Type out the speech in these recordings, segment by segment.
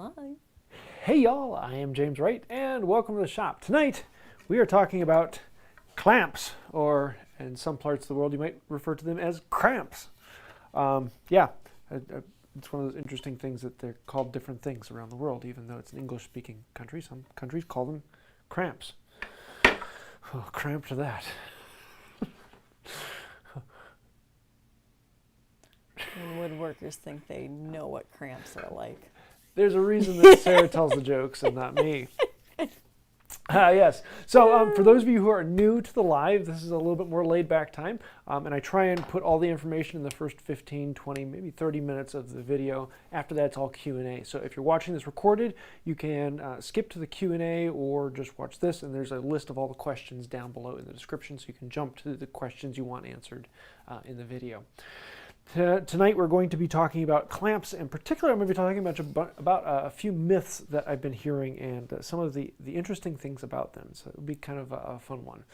live. Hey y'all, I am James Wright and welcome to the shop. Tonight we are talking about clamps, or in some parts of the world you might refer to them as cramps. It's one of those interesting things that they're called different things around the world, even though it's an English-speaking country. Some countries call them cramps. Oh, cramp to that. And woodworkers think they know what cramps are like. There's a reason that Sarah tells the jokes and not me. Yes. So for those of you who are new to the live, this is a little bit more laid back time. And I try and put all the information in the first 15, 20, maybe 30 minutes of the video. After that, it's all Q&A. So if you're watching this recorded, you can skip to the Q&A or just watch this. And there's a list of all the questions down below in the description, so you can jump to the questions you want answered in the video. Tonight we're going to be talking about clamps. In particular, I'm going to be talking about a few myths that I've been hearing and some of the interesting things about them. So it would be kind of a fun one.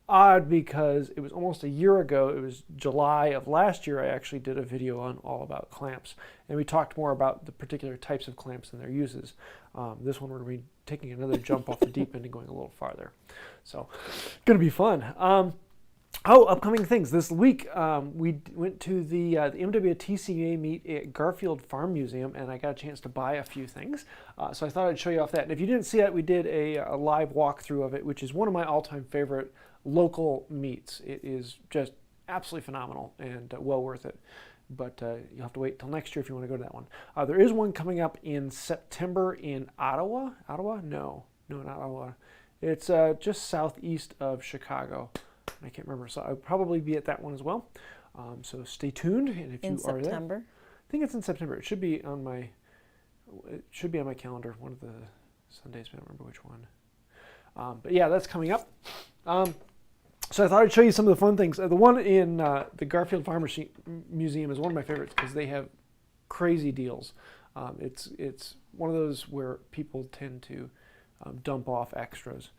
Odd because it was almost a year ago, it was July of last year, I actually did a video on all about clamps. And we talked more about the particular types of clamps and their uses. This one we're going to be taking another jump off the deep end and going a little farther. So it's going to be fun. Upcoming things. This week we went to the MWTCA meet at Garfield Farm Museum, and I got a chance to buy a few things. So I thought I'd show you off that. And if you didn't see it, we did a live walkthrough of it, which is one of my all-time favorite local meets. It is just absolutely phenomenal and well worth it. But you'll have to wait till next year if you want to go to that one. There is one coming up in September in Ottawa. Ottawa? No, not Ottawa. It's just southeast of Chicago. I can't remember, so I'll probably be at that one as well. So stay tuned, and if you are there, I think it's in September. It should be on my calendar, one of the Sundays, but I don't remember which one. But yeah, that's coming up. So I thought I'd show you some of the fun things. The one in the Garfield Farm Museum is one of my favorites because they have crazy deals. It's one of those where people tend to dump off extras.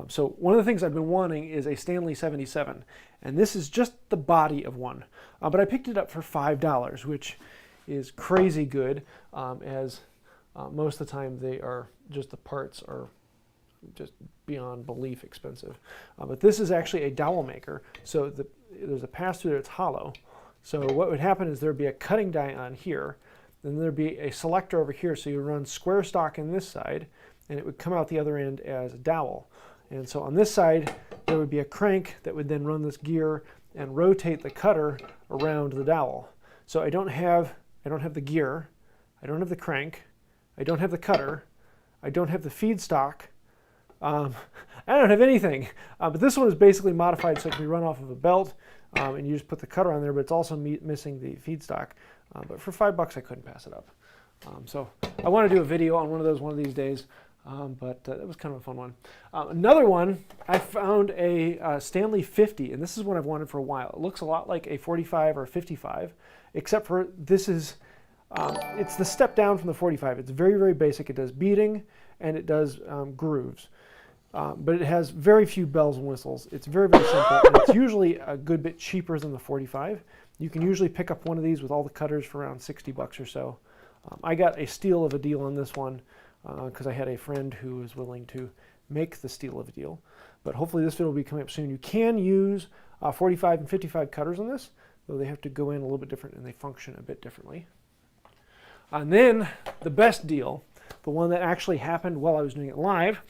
So one of the things I've been wanting is a Stanley 77, and this is just the body of one. But I picked it up for $5, which is crazy good, as most of the time they are just, the parts are just beyond belief expensive. But this is actually a dowel maker, so there's a pass-through that's hollow. So what would happen is there'd be a cutting die on here, then there'd be a selector over here, so you run square stock in this side, and it would come out the other end as a dowel. And so on this side, there would be a crank that would then run this gear and rotate the cutter around the dowel. So I don't have the gear, I don't have the crank, I don't have the cutter, I don't have the feed stock, I don't have anything. But this one is basically modified so it can be run off of a belt, and you just put the cutter on there, but it's also missing the feed stock. But for $5, I couldn't pass it up. So I want to do a video on one of those one of these days. But that was kind of a fun one. Another one, I found a Stanley 50, and this is one I've wanted for a while. It looks a lot like a 45 or a 55, except for this is, it's the step down from the 45. It's very, very basic. It does beading, and it does grooves. But it has very few bells and whistles. It's very, very simple, and it's usually a good bit cheaper than the 45. You can usually pick up one of these with all the cutters for around $60 or so. I got a steal of a deal on this one, because I had a friend who was willing to make the steal of a deal. But hopefully this video will be coming up soon. You can use 45 and 55 cutters on this, though they have to go in a little bit different and they function a bit differently. And then the best deal, the one that actually happened while I was doing it live,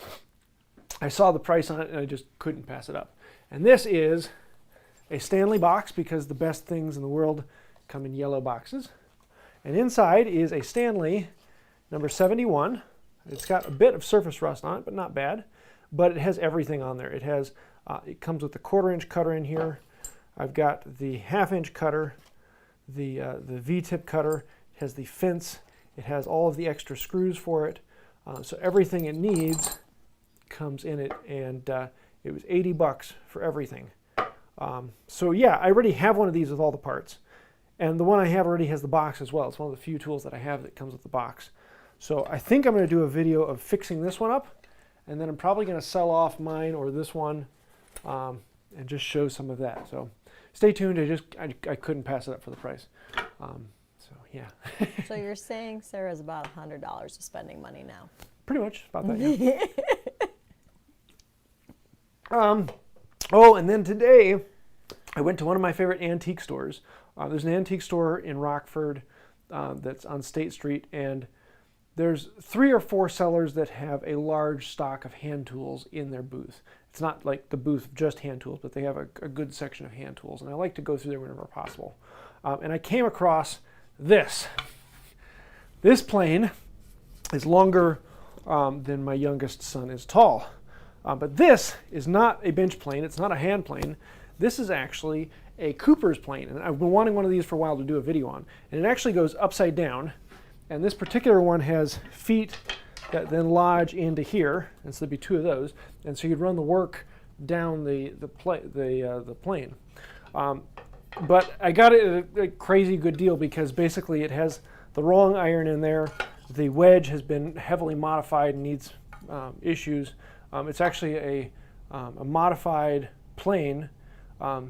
I saw the price on it and I just couldn't pass it up. And this is a Stanley box, because the best things in the world come in yellow boxes. And inside is a Stanley number 71. It's got a bit of surface rust on it, but not bad. But it has everything on there. It has, it comes with the 1/4-inch cutter in here. I've got the 1/2-inch cutter, the V-tip cutter. It has the fence. It has all of the extra screws for it. So everything it needs comes in it, and it was $80 for everything. So yeah, I already have one of these with all the parts. And the one I have already has the box as well. It's one of the few tools that I have that comes with the box. So I think I'm going to do a video of fixing this one up, and then I'm probably going to sell off mine or this one and just show some of that. So stay tuned. I couldn't pass it up for the price. So Yeah. So you're saying Sarah's about $100 of spending money now. Pretty much about that, yeah. Oh, and then today I went to one of my favorite antique stores. There's an antique store in Rockford that's on State Street, and there's 3 or 4 sellers that have a large stock of hand tools in their booth. It's not like the booth of just hand tools, but they have a good section of hand tools, and I like to go through there whenever possible. And I came across this. This plane is longer than my youngest son is tall. But this is not a bench plane. It's not a hand plane. This is actually a Cooper's plane. And I've been wanting one of these for a while to do a video on. And it actually goes upside down. And this particular one has feet that then lodge into here. And so there'd be 2 of those. And so you'd run the work down the plane. But I got it at a crazy good deal because basically it has the wrong iron in there. The wedge has been heavily modified and needs issues. It's actually a modified plane, a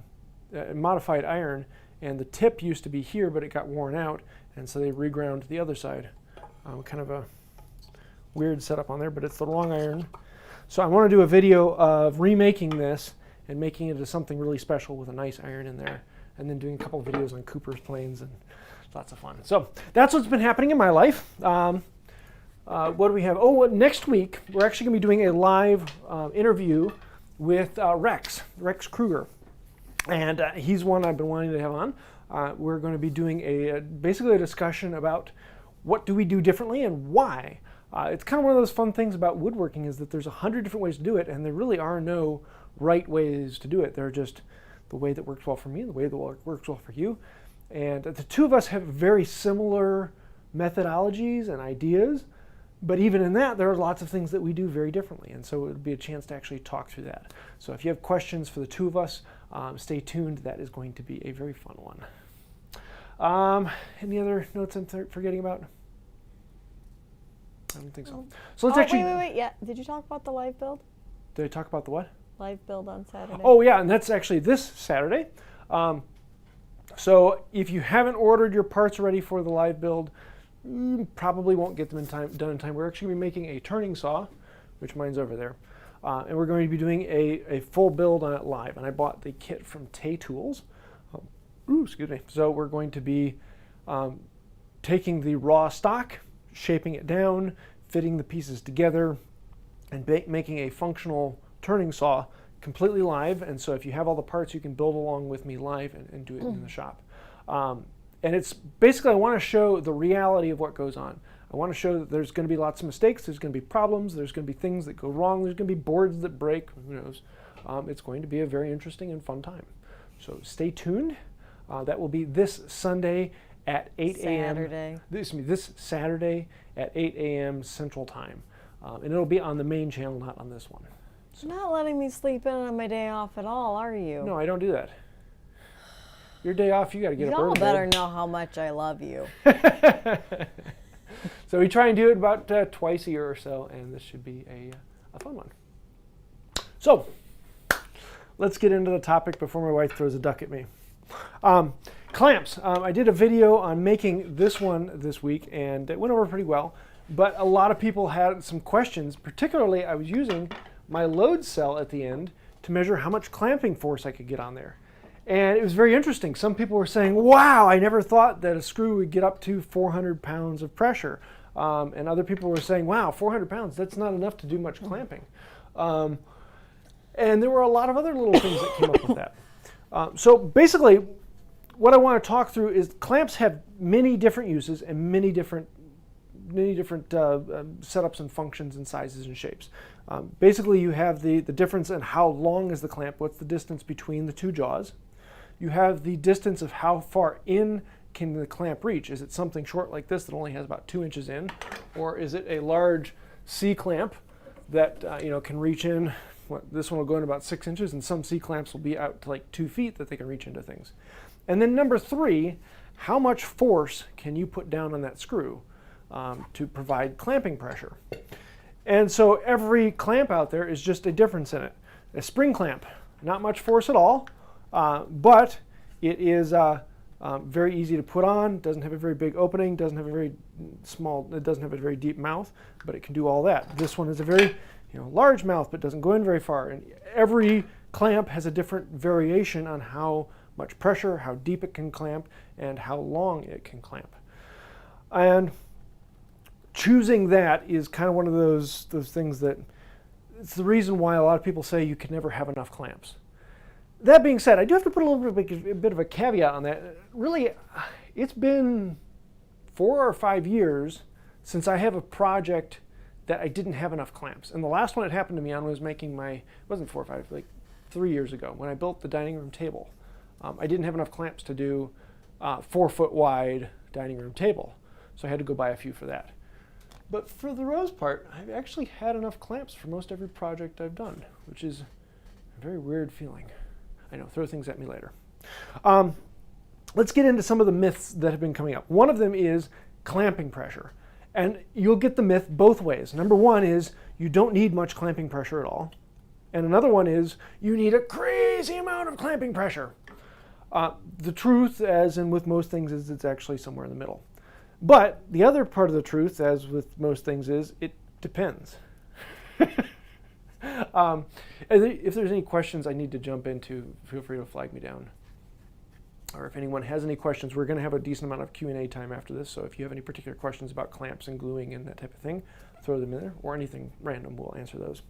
modified iron, and the tip used to be here, but it got worn out, and so they reground to the other side. Kind of a weird setup on there, but it's the wrong iron. So I want to do a video of remaking this and making it into something really special with a nice iron in there, and then doing a couple of videos on Cooper's planes, and lots of fun. So that's what's been happening in my life. What do we have? Oh, next week we're actually going to be doing a live interview with Rex Kruger, and he's one I've been wanting to have on. We're going to be doing basically a discussion about what do we do differently and why. It's kind of one of those fun things about woodworking is that there's 100 different ways to do it, and there really are no right ways to do it. They're just the way that works well for me, the way that works well for you. And the 2 of us have very similar methodologies and ideas. But even in that, there are lots of things that we do very differently, and so it would be a chance to actually talk through that. So if you have questions for the 2 of us, stay tuned. That is going to be a very fun one. Any other notes I'm forgetting about? I don't think so. So let's actually... Wait. Yeah, did you talk about the live build? Did I talk about the what? Live build on Saturday. Oh, yeah, and that's actually this Saturday. So if you haven't ordered your parts ready for the live build, probably won't get them done in time. We're actually going to be making a turning saw, which mine's over there. And we're going to be doing a full build on it live. And I bought the kit from Tay Tools. Excuse me. So we're going to be taking the raw stock, shaping it down, fitting the pieces together, and making a functional turning saw completely live. And so if you have all the parts, you can build along with me live and do it in the shop. And it's basically, I want to show the reality of what goes on. I want to show that there's going to be lots of mistakes, there's going to be problems, there's going to be things that go wrong, there's going to be boards that break, who knows. It's going to be a very interesting and fun time. So stay tuned. That will be this Sunday at 8 a.m. This Saturday at 8 a.m. Central Time. And it'll be on the main channel, not on this one. So. You're not letting me sleep in on my day off at all, are you? No, I don't do that. Your day off, you got to get up early. Y'all better know how much I love you. So we try and do it about twice a year or so, and this should be a fun one. So let's get into the topic before my wife throws a duck at me. Clamps. I did a video on making this one this week, and it went over pretty well. But a lot of people had some questions. Particularly, I was using my load cell at the end to measure how much clamping force I could get on there. And it was very interesting. Some people were saying, wow, I never thought that a screw would get up to 400 pounds of pressure. And other people were saying, wow, 400 pounds, that's not enough to do much clamping. And there were a lot of other little things that came up with that. So basically, what I want to talk through is clamps have many different uses and many different setups and functions and sizes and shapes. Basically, you have the difference in how long is the clamp, what's the distance between the 2 jaws. You have the distance of how far in can the clamp reach. Is it something short like this that only has about 2 inches in? Or is it a large C-clamp that can reach in? This one will go in about 6 inches, and some C-clamps will be out to like 2 feet that they can reach into things. And then number 3, how much force can you put down on that screw to provide clamping pressure? And so every clamp out there is just a difference in it. A spring clamp, not much force at all, but it is Very easy to put on, doesn't have a very big opening, doesn't have a very small, it doesn't have a very deep mouth, but it can do all that. This one is a very large mouth, but doesn't go in very far. And every clamp has a different variation on how much pressure, how deep it can clamp, and how long it can clamp. And choosing that is kind of one of those things that, it's the reason why a lot of people say you can never have enough clamps. That being said, I do have to put a bit of a caveat on that. Really, it's been 4 or 5 years since I have a project that I didn't have enough clamps. And the last one it happened to me on was making my, it wasn't 4 or 5, like 3 years ago when I built the dining room table. I didn't have enough clamps to do 4-foot wide dining room table. So I had to go buy a few for that. But for the most part, I've actually had enough clamps for most every project I've done, which is a very weird feeling. I know, throw things at me later. Let's get into some of the myths that have been coming up. One of them is clamping pressure. And you'll get the myth both ways. Number one is you don't need much clamping pressure at all. And another one is you need a crazy amount of clamping pressure. The truth, as in with most things, is it's actually somewhere in the middle. But the other part of the truth, as with most things, is it depends. If there's any questions I need to jump into, feel free to flag me down. Or if anyone has any questions, we're going to have a decent amount of Q&A time after this. So if you have any particular questions about clamps and gluing and that type of thing, throw them in there, or anything random, we'll answer those.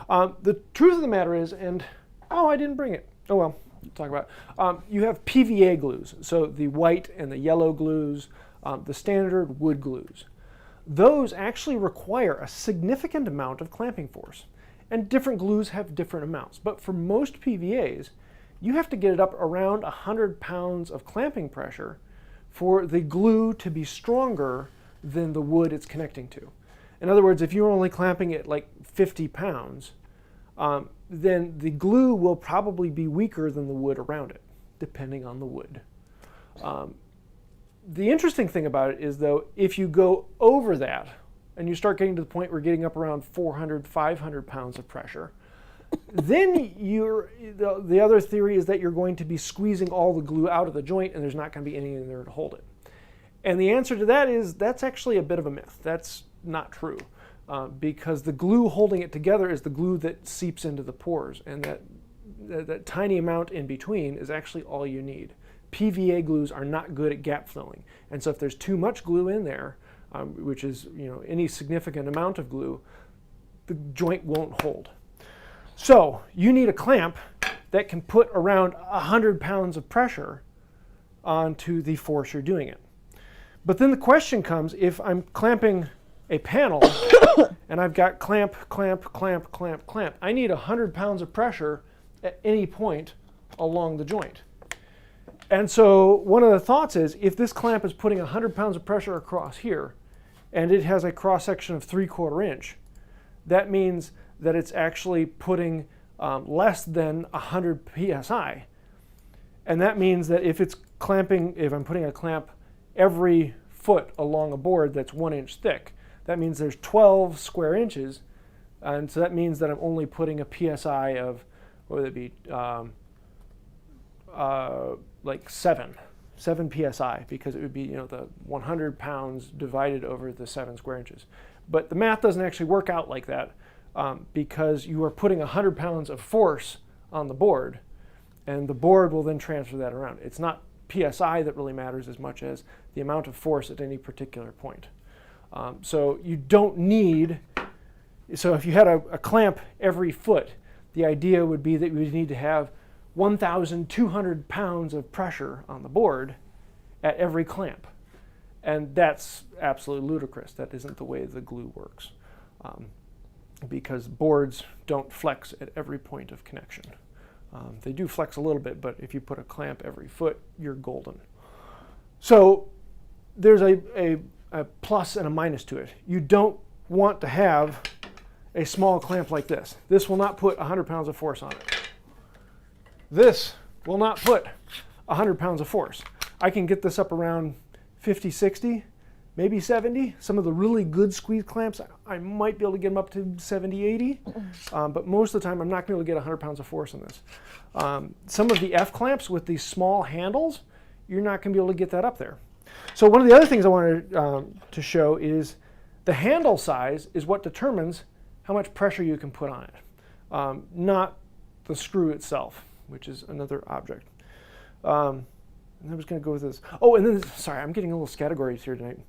The truth of the matter is, and I didn't bring it. Oh well, we'll talk about it. You have PVA glues, so the white and the yellow glues, the standard wood glues. Those actually require a significant amount of clamping force. And different glues have different amounts. But for most PVAs, you have to get it up around 100 pounds of clamping pressure for the glue to be stronger than the wood it's connecting to. In other words, if you're only clamping it like 50 pounds, then the glue will probably be weaker than the wood around it, depending on the wood. The interesting thing about it is, though, if you go over that and you start getting to the point where you're getting up around 400, 500 pounds of pressure, then the other theory is that you're going to be squeezing all the glue out of the joint and there's not going to be anything in there to hold it. And the answer to that is that's actually a bit of a myth. That's not true, because the glue holding it together is the glue that seeps into the pores, and that tiny amount in between is actually all you need. PVA glues are not good at gap filling, and so if there's too much glue in there, which is any significant amount of glue, the joint won't hold. So you need a clamp that can put around 100 pounds of pressure onto the force you're doing it. But then the question comes, if I'm clamping a panel and I've got clamp, clamp, clamp, clamp, clamp, I need 100 pounds of pressure at any point along the joint. And so one of the thoughts is, if this clamp is putting 100 pounds of pressure across here, and it has a cross-section of 3/4 inch, that means that it's actually putting less than 100 psi. And that means that if I'm putting a clamp every foot along a board that's 1 inch thick, that means there's 12 square inches. And so that means that I'm only putting a psi of, what would it be, like 7 psi, because it would be the 100 pounds divided over the 7 square inches. But the math doesn't actually work out like that, because you are putting 100 pounds of force on the board, and the board will then transfer that around. It's not psi that really matters as much as the amount of force at any particular point. So you don't need, so if you had a clamp every foot, the idea would be that you would need to have 1,200 pounds of pressure on the board at every clamp. And that's absolutely ludicrous. That isn't the way the glue works, because boards don't flex at every point of connection. They do flex a little bit, but if you put a clamp every foot, you're golden. So there's a plus and a minus to it. You don't want to have a small clamp like this. This will not put 100 pounds of force on it. This will not put 100 pounds of force. I can get this up around 50, 60, maybe 70. Some of the really good squeeze clamps, I might be able to get them up to 70, 80. But most of the time, I'm not going to be able to get 100 pounds of force on this. Some of the F clamps with these small handles, you're not going to be able to get that up there. So one of the other things I wanted to show is the handle size is what determines how much pressure you can put on it, not the screw itself, which is another object. And I was going to go with this. Oh, and then, sorry, I'm getting a little scatterbrained here tonight.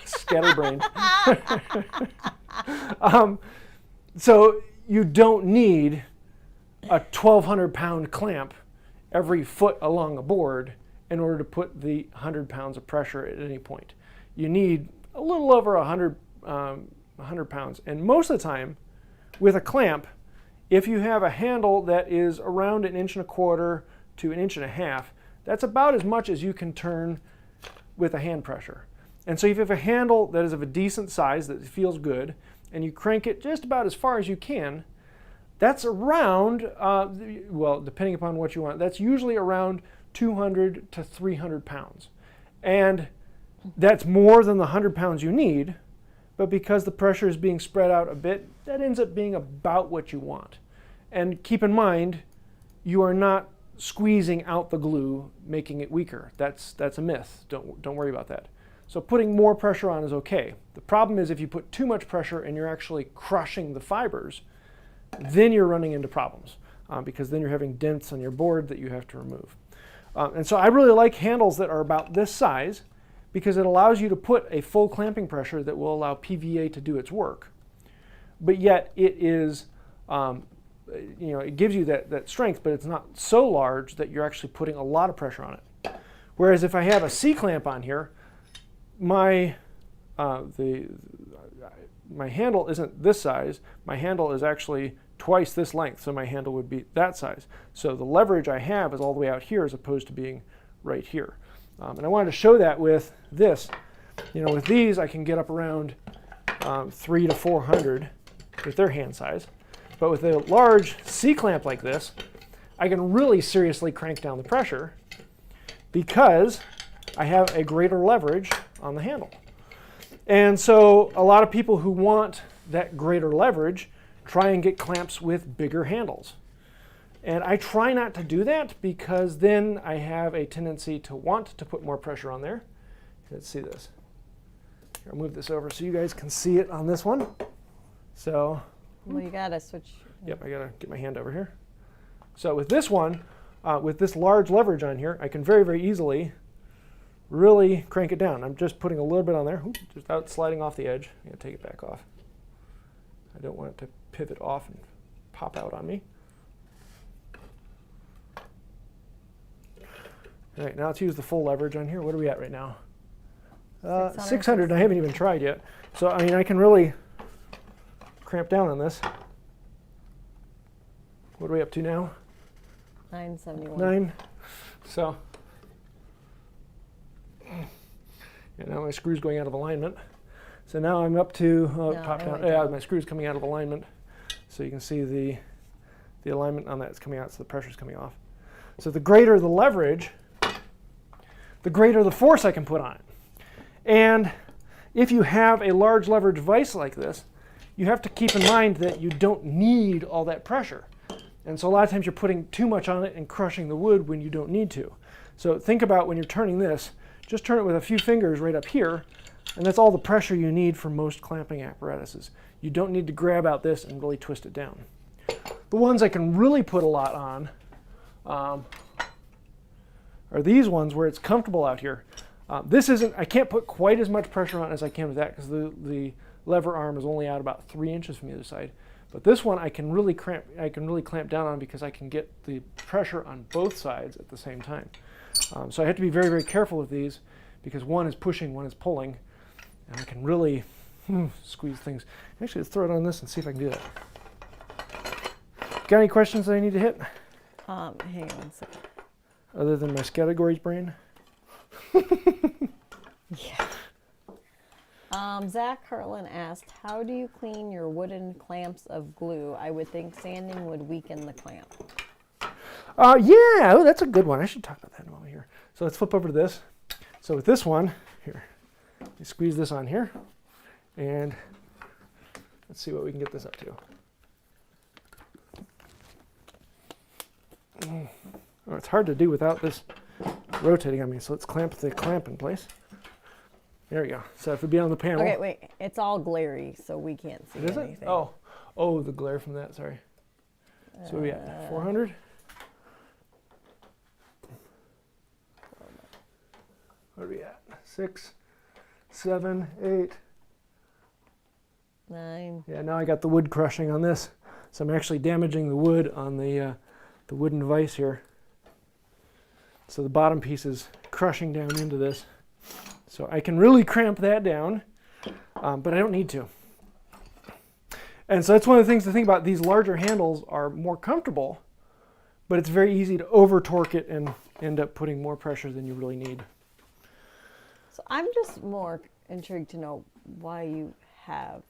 Scatterbrained. So you don't need a 1,200-pound clamp every foot along a board in order to put the 100 pounds of pressure at any point. You need a little over 100 pounds. And most of the time, with a clamp, if you have a handle that is around 1.25 inches to 1.5 inches, that's about as much as you can turn with a hand pressure. And so if you have a handle that is of a decent size, that feels good, and you crank it just about as far as you can, that's around, well, depending upon what you want, that's usually around 200 to 300 pounds. And that's more than the 100 pounds you need, but because the pressure is being spread out a bit, that ends up being about what you want. And keep in mind, you are not squeezing out the glue, making it weaker. That's a myth. Don't worry about that. So putting more pressure on is okay. The problem is if you put too much pressure and you're actually crushing the fibers, then you're running into problems because then you're having dents on your board that you have to remove. And so I really like handles that are about this size because it allows you to put a full clamping pressure that will allow PVA to do its work. But yet it is, it gives you that strength, but it's not so large that you're actually putting a lot of pressure on it. Whereas if I have a C-clamp on here, my handle isn't this size. My handle is actually twice this length, so my handle would be that size. So the leverage I have is all the way out here as opposed to being right here. And I wanted to show that with this. With these I can get up around 300 to 400 with their hand size. But with a large C-clamp like this, I can really seriously crank down the pressure because I have a greater leverage on the handle. And so a lot of people who want that greater leverage try and get clamps with bigger handles. And I try not to do that because then I have a tendency to want to put more pressure on there. Let's see this. Here, I'll move this over so you guys can see it on this one. So, well, you gotta switch. Yep, I gotta get my hand over here. So with this one, with this large leverage on here, I can very, very easily really crank it down. I'm just putting a little bit on there, just without sliding off the edge. I'm gonna take it back off. I don't want it to pivot off and pop out on me. All right, now let's use the full leverage on here. What are we at right now? 600, I haven't even tried yet. So, I mean, I can really cramp down on this. What are we up to now? 971. 9. So, and now my screw's going out of alignment. So now I'm up to, pop down. Yeah, my screw's coming out of alignment. So you can see the alignment on that is coming out, so the pressure's coming off. So the greater the leverage, the greater the force I can put on it. And if you have a large leverage vise like this, you have to keep in mind that you don't need all that pressure. And so a lot of times you're putting too much on it and crushing the wood when you don't need to. So think about when you're turning this, just turn it with a few fingers right up here, and that's all the pressure you need for most clamping apparatuses. You don't need to grab out this and really twist it down. The ones I can really put a lot on are these ones where it's comfortable out here. I can't put quite as much pressure on as I can with that because the lever arm is only out about 3 inches from the other side. But this one I can really clamp down on because I can get the pressure on both sides at the same time. So I have to be very, very careful with these because one is pushing, one is pulling, and I can really squeeze things. Actually, let's throw it on this and see if I can do that. Got any questions that I need to hit? Hang on one second. Other than my categories brain? Yeah. Zac Harlan asked, how do you clean your wooden clamps of glue? I would think sanding would weaken the clamp. Yeah, that's a good one. I should talk about that in a moment here. So let's flip over to this. So with this one, here, you squeeze this on here, and let's see what we can get this up to. Oh, it's hard to do without this rotating on me. So let's clamp the clamp in place. There we go. So if it'd be on the panel. Okay, wait. It's all glary, so we can't see Is anything. it? Oh, the glare from that. Sorry. So we got 400. What are we at? 6, 7, 8. 9. Yeah, now I got the wood crushing on this. So I'm actually damaging the wood on the wooden vise here. So the bottom piece is crushing down into this. So I can really cramp that down, but I don't need to. And so that's one of the things to think about. These larger handles are more comfortable, but it's very easy to over torque it and end up putting more pressure than you really need. So I'm just more intrigued to know why you have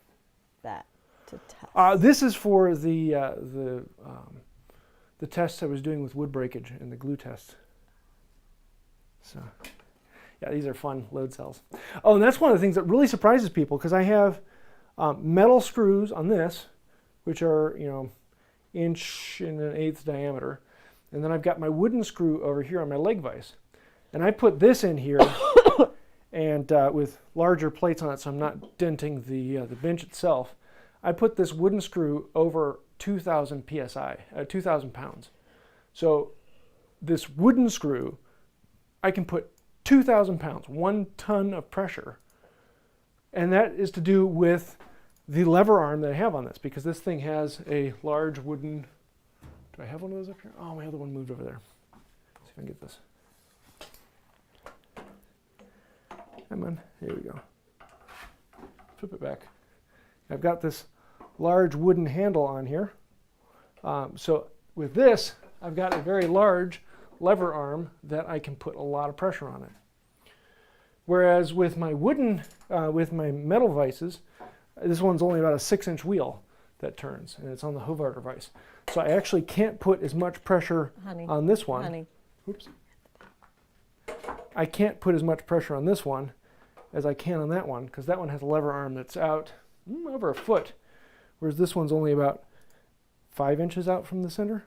that to test. This is for the tests I was doing with wood breakage and the glue test. So, yeah, these are fun load cells. Oh, and that's one of the things that really surprises people, because I have metal screws on this, which are, 1.125 diameter, and then I've got my wooden screw over here on my leg vise, and I put this in here, and with larger plates on it, so I'm not denting the bench itself. I put this wooden screw over 2,000 psi, 2,000 pounds. So this wooden screw, I can put 2,000 pounds, 1 ton of pressure, and that is to do with the lever arm that I have on this, because this thing has a large wooden. Do I have one of those up here? Oh, my other one moved over there. Let's see if I can get this. Come on, here we go. Flip it back. I've got this large wooden handle on here. So with this, I've got a very large lever arm that I can put a lot of pressure on it. Whereas with my with my metal vices, this one's only about a 6-inch wheel that turns, and it's on the Hovarder vise. So I actually can't put as much pressure on this one. Honey. Oops. I can't put as much pressure on this one as I can on that one, because that one has a lever arm that's out over a foot, whereas this one's only about 5 inches out from the center.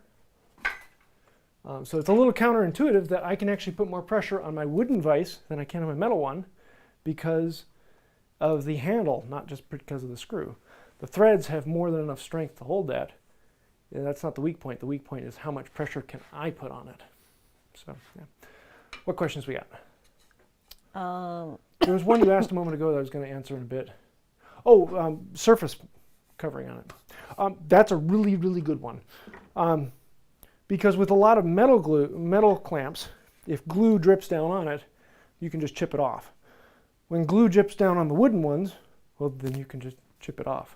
So it's a little counterintuitive that I can actually put more pressure on my wooden vise than I can on my metal one, because of the handle, not just because of the screw. The threads have more than enough strength to hold that. And that's not the weak point. The weak point is how much pressure can I put on it. So, yeah. What questions we got? There was one you asked a moment ago that I was going to answer in a bit. Oh, surface covering on it. That's a really, really good one. Because with a lot of metal clamps, if glue drips down on it, you can just chip it off. When glue drips down on the wooden ones, well, then you can just chip it off.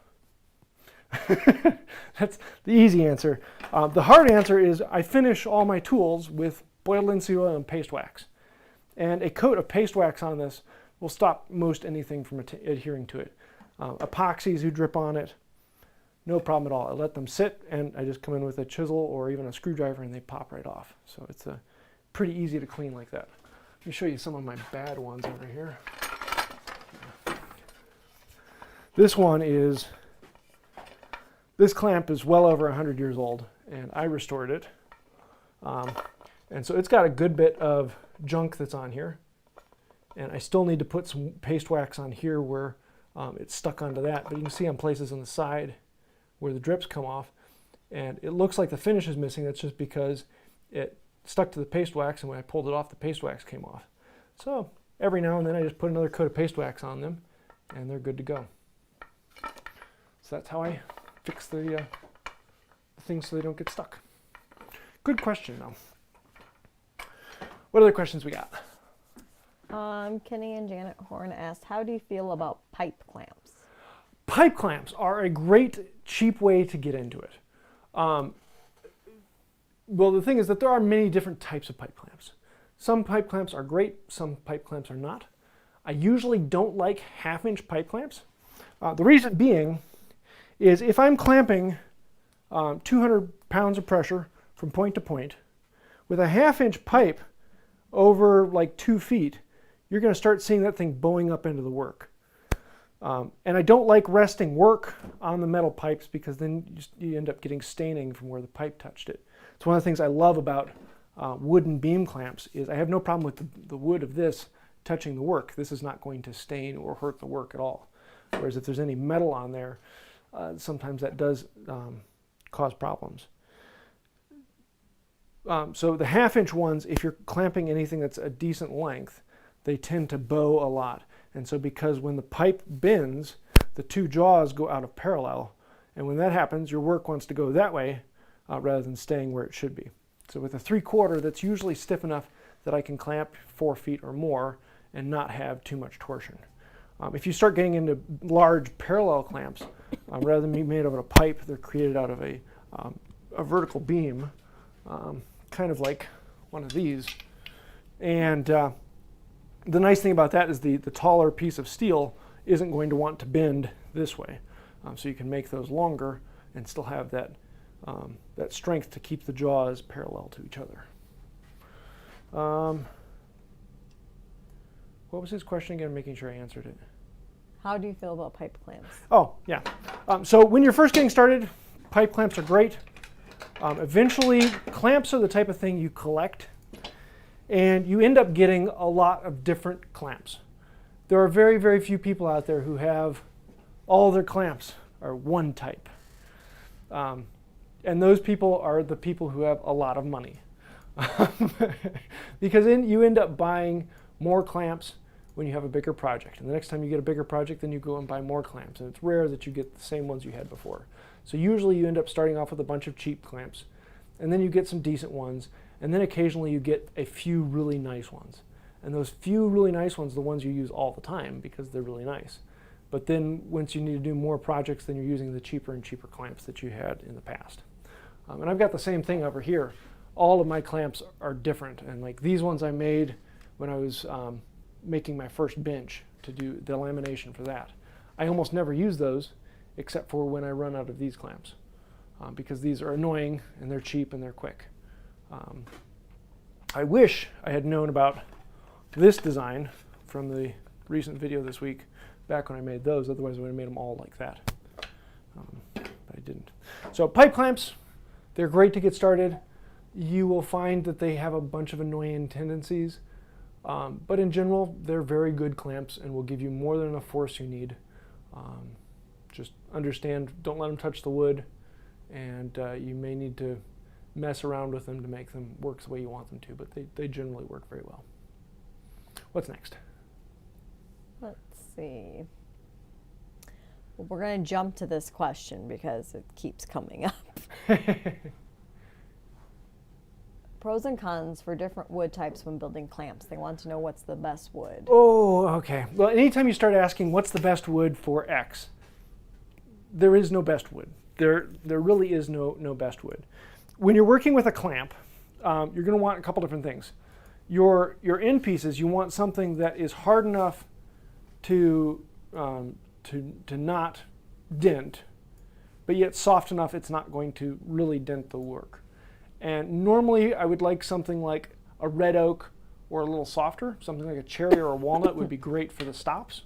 That's the easy answer. The hard answer is I finish all my tools with boiled linseed oil and paste wax. And a coat of paste wax on this will stop most anything from adhering to it. Epoxies who drip on it, no problem at all. I let them sit, and I just come in with a chisel or even a screwdriver, and they pop right off. So it's pretty easy to clean like that. Let me show you some of my bad ones over here. This clamp is well over 100 years old, and I restored it. And so it's got a good bit of junk that's on here. And I still need to put some paste wax on here where it's stuck onto that. But you can see on places on the side where the drips come off. And it looks like the finish is missing. That's just because it stuck to the paste wax, and when I pulled it off, the paste wax came off. So every now and then I just put another coat of paste wax on them, and they're good to go. So that's how I fix the things so they don't get stuck. Good question, though. What other questions we got? Kenny-Anjanette Horn asked, how do you feel about pipe clamps? Pipe clamps are a great, cheap way to get into it. Well, the thing is that there are many different types of pipe clamps. Some pipe clamps are great, some pipe clamps are not. I usually don't like half-inch pipe clamps. The reason being is if I'm clamping 200 pounds of pressure from point to point, with a half-inch pipe over like 2 feet, you're going to start seeing that thing bowing up into the work. And I don't like resting work on the metal pipes, because then you end up getting staining from where the pipe touched it. It's one of the things I love about wooden beam clamps is I have no problem with the wood of this touching the work. This is not going to stain or hurt the work at all. Whereas if there's any metal on there, sometimes that does cause problems. So the 1/2-inch ones, if you're clamping anything that's a decent length, they tend to bow a lot. And so because when the pipe bends, the two jaws go out of parallel. And when that happens, your work wants to go that way rather than staying where it should be. So with a 3/4, that's usually stiff enough that I can clamp 4 feet or more and not have too much torsion. If you start getting into large parallel clamps, rather than being made out of a pipe, they're created out of a vertical beam, kind of like one of these. And the nice thing about that is the taller piece of steel isn't going to want to bend this way. So you can make those longer and still have that, that strength to keep the jaws parallel to each other. What was his question again? Making sure I answered it. How do you feel about pipe clamps? Oh, yeah. So when you're first getting started, pipe clamps are great. Eventually, clamps are the type of thing you collect, and you end up getting a lot of different clamps. There are very, very few people out there who have all their clamps are one type. And those people are the people who have a lot of money. Because you end up buying more clamps when you have a bigger project. And the next time you get a bigger project, then you go and buy more clamps. And it's rare that you get the same ones you had before. So usually you end up starting off with a bunch of cheap clamps. And then you get some decent ones. And then occasionally you get a few really nice ones. And those few really nice ones are the ones you use all the time because they're really nice. But then once you need to do more projects, then you're using the cheaper and cheaper clamps that you had in the past. And I've got the same thing over here. All of my clamps are different. And like these ones I made when I was making my first bench to do the lamination for that. I almost never use those except for when I run out of these clamps because these are annoying and they're cheap and they're quick. I wish I had known about this design from the recent video this week back when I made those, otherwise I would have made them all like that. But I didn't. So pipe clamps, they're great to get started. You will find that they have a bunch of annoying tendencies, but in general, they're very good clamps and will give you more than enough force you need. Just understand, don't let them touch the wood, and you may need to mess around with them to make them work the way you want them to, but they generally work very well. What's next? Let's see. Well, we're going to jump to this question because it keeps coming up. Pros and cons for different wood types when building clamps. They want to know what's the best wood. Oh, okay. Well, anytime you start asking what's the best wood for X, there is no best wood. There really is no best wood. When you're working with a clamp, you're going to want a couple different things. Your end pieces, you want something that is hard enough to not dent, but yet soft enough it's not going to really dent the work. And normally I would like something like a red oak or a little softer. Something like a cherry or a walnut would be great for the stops.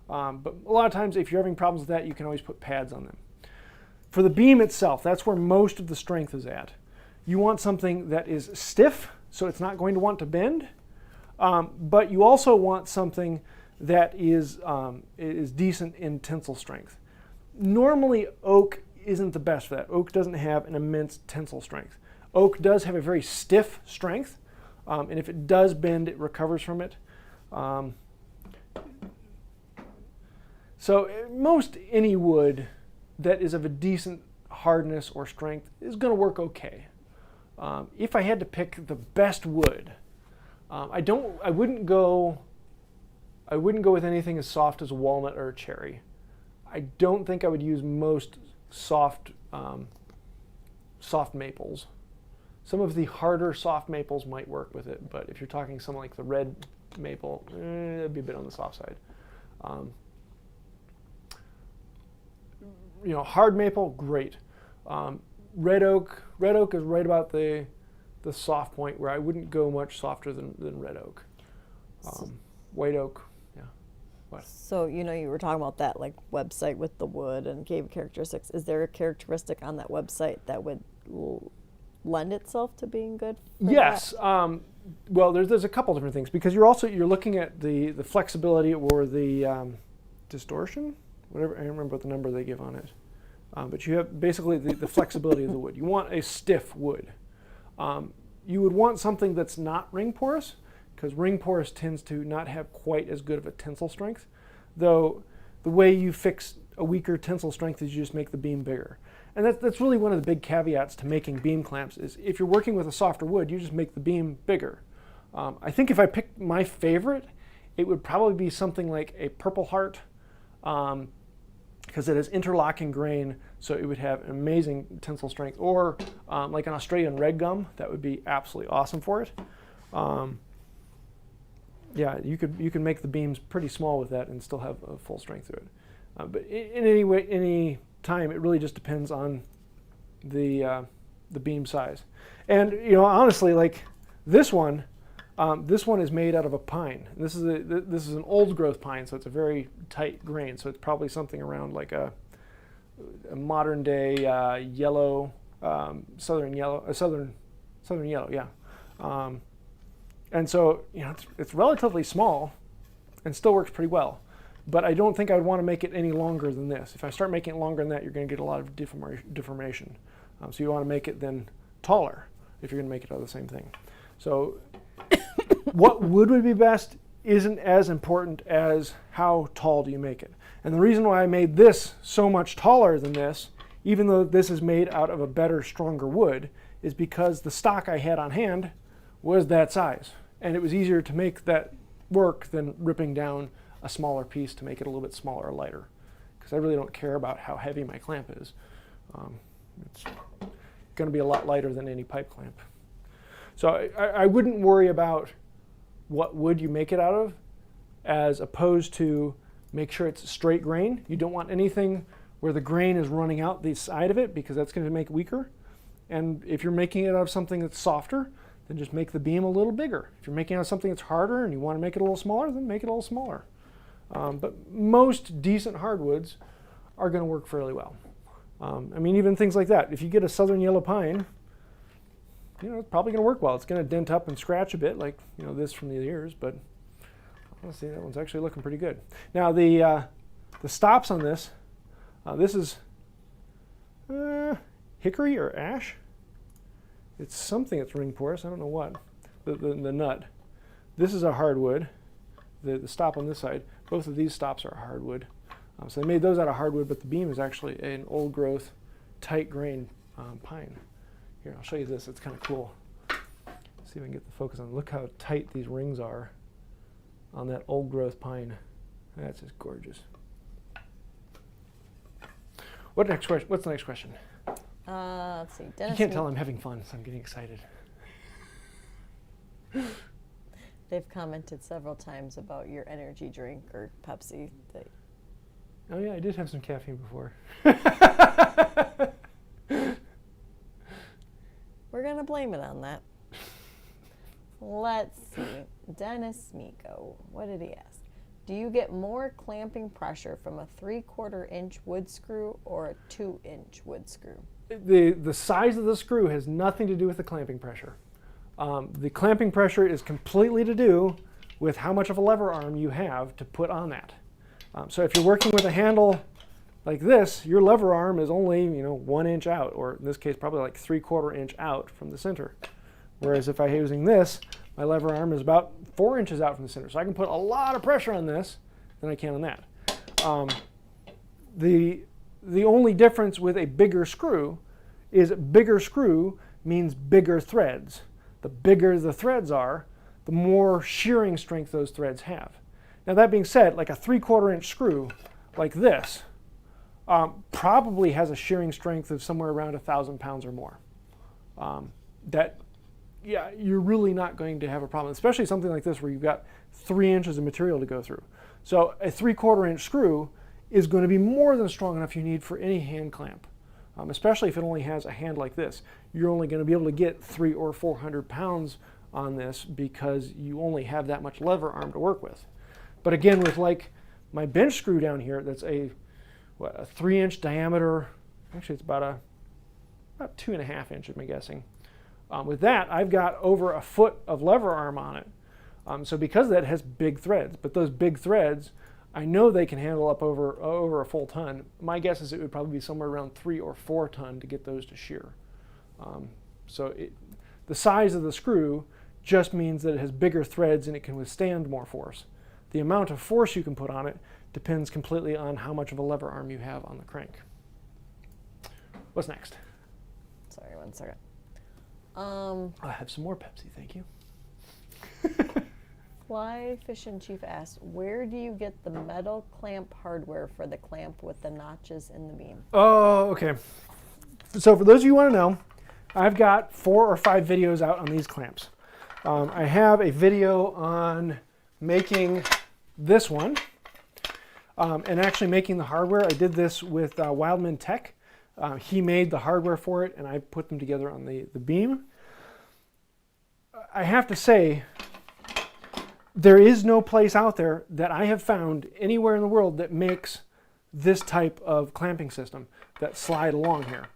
But a lot of times if you're having problems with that, you can always put pads on them. For the beam itself, that's where most of the strength is at. You want something that is stiff, so it's not going to want to bend, but you also want something that is decent in tensile strength. Normally oak isn't the best for that. Oak doesn't have an immense tensile strength. Oak does have a very stiff strength, and if it does bend, it recovers from it. So most any wood that is of a decent hardness or strength is going to work okay. If I had to pick the best wood, I wouldn't go with anything as soft as a walnut or a cherry. I don't think I would use most soft maples. Some of the harder soft maples might work with it, but if you're talking something like the red maple, it'd be a bit on the soft side. Hard maple, great. Red oak is right about the soft point where I wouldn't go much softer than red oak. White oak, yeah. What? So you were talking about that like website with the wood and gave characteristics. Is there a characteristic on that website that would lend itself to being good for Yes. that? Well, there's a couple different things, because you're looking at the flexibility or the distortion, whatever. I don't remember what the number they give on it. But you have basically the flexibility of the wood. You want a stiff wood. You would want something that's not ring porous, because ring porous tends to not have quite as good of a tensile strength. Though the way you fix a weaker tensile strength is you just make the beam bigger. And that's really one of the big caveats to making beam clamps is if you're working with a softer wood, you just make the beam bigger. I think if I picked my favorite, it would probably be something like a Purple Heart, because it has interlocking grain, so it would have an amazing tensile strength. Or like an Australian red gum, that would be absolutely awesome for it. Yeah, you could make the beams pretty small with that and still have a full strength to it. But in any time, it really just depends on the beam size. And honestly, like this one is made out of a pine. This is an old growth pine, so it's a very tight grain. So it's probably something around like a modern day yellow, southern yellow, southern yellow, yeah. And so it's relatively small, and still works pretty well. But I don't think I would want to make it any longer than this. If I start making it longer than that, you're going to get a lot of deformation. So you want to make it then taller if you're going to make it out of the same thing. So what wood would be best isn't as important as how tall do you make it. And the reason why I made this so much taller than this, even though this is made out of a better, stronger wood, is because the stock I had on hand was that size. And it was easier to make that work than ripping down a smaller piece to make it a little bit smaller or lighter. Because I really don't care about how heavy my clamp is. It's going to be a lot lighter than any pipe clamp. So I wouldn't worry about what wood you make it out of, as opposed to make sure it's straight grain. You don't want anything where the grain is running out the side of it, because that's going to make it weaker. And if you're making it out of something that's softer, then just make the beam a little bigger. If you're making it out of something that's harder and you want to make it a little smaller, then make it a little smaller. But most decent hardwoods are going to work fairly well. I mean, even things like that. If you get a southern yellow pine, it's probably going to work well. It's going to dent up and scratch a bit, like this from the years, but let's see, that one's actually looking pretty good. Now the stops on this, this is hickory or ash. It's something that's ring porous. I don't know what. The nut. This is a hardwood. The stop on this side. Both of these stops are hardwood. So they made those out of hardwood, but the beam is actually an old growth, tight grain pine. Here, I'll show you this. It's kind of cool. See if I can get the focus on. Look how tight these rings are on that old growth pine. That's just gorgeous. What's the next question? Let's see. Dennis, you can't tell I'm having fun, so I'm getting excited. They've commented several times about your energy drink or Pepsi. Oh yeah, I did have some caffeine before. We're going to blame it on that. Let's see. Dennis Meko, what did he ask? Do you get more clamping pressure from a 3/4 inch wood screw or a 2-inch wood screw? The size of the screw has nothing to do with the clamping pressure. The clamping pressure is completely to do with how much of a lever arm you have to put on that. So if you're working with a handle like this, your lever arm is only 1 inch out, or in this case probably like 3/4 inch out from the center. Whereas if I'm using this, my lever arm is about 4 inches out from the center. So I can put a lot of pressure on this than I can on that. The only difference with a bigger screw is bigger screw means bigger threads. The bigger the threads are, the more shearing strength those threads have. Now that being said, like a 3/4 inch screw like this probably has a shearing strength of somewhere around 1,000 pounds or more. Yeah, you're really not going to have a problem, especially something like this where you've got 3 inches of material to go through. So a 3/4 inch screw is going to be more than strong enough you need for any hand clamp, especially if it only has a hand like this. You're only going to be able to get 300 or 400 pounds on this because you only have that much lever arm to work with. But again, with like my bench screw down here, that's a 3 inch diameter. Actually, it's about 2.5 inches, I'm guessing. With that, I've got over a foot of lever arm on it. So because of that, it has big threads. But those big threads, I know they can handle up over a full ton. My guess is it would probably be somewhere around 3 or 4 ton to get those to shear. The size of the screw just means that it has bigger threads and it can withstand more force. The amount of force you can put on it depends completely on how much of a lever arm you have on the crank. What's next? Sorry, one second. I have some more Pepsi, thank you. Flyfishinchief asks, where do you get the metal clamp hardware for the clamp with the notches in the beam? Oh, okay. So for those of you who want to know, I've got 4 or 5 videos out on these clamps. I have a video on making this one and actually making the hardware. I did this with Wildman Tech. He made the hardware for it and I put them together on the beam. I have to say, there is no place out there that I have found anywhere in the world that makes this type of clamping system that slide along here.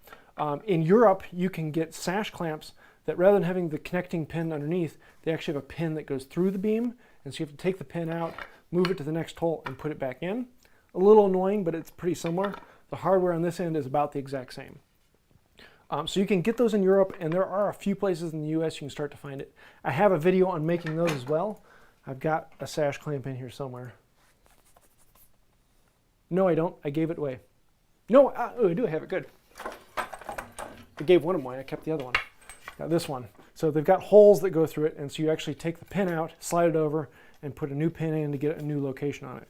In Europe, you can get sash clamps that rather than having the connecting pin underneath, they actually have a pin that goes through the beam, and so you have to take the pin out, move it to the next hole, and put it back in. A little annoying, but it's pretty similar. The hardware on this end is about the exact same. So you can get those in Europe, and there are a few places in the US you can start to find it. I have a video on making those as well. I've got a sash clamp in here somewhere. No, I don't. I gave it away. No, I do have it. Good. I gave one of them away. I kept the other one. Got this one. So they've got holes that go through it, and so you actually take the pin out, slide it over, and put a new pin in to get a new location on it.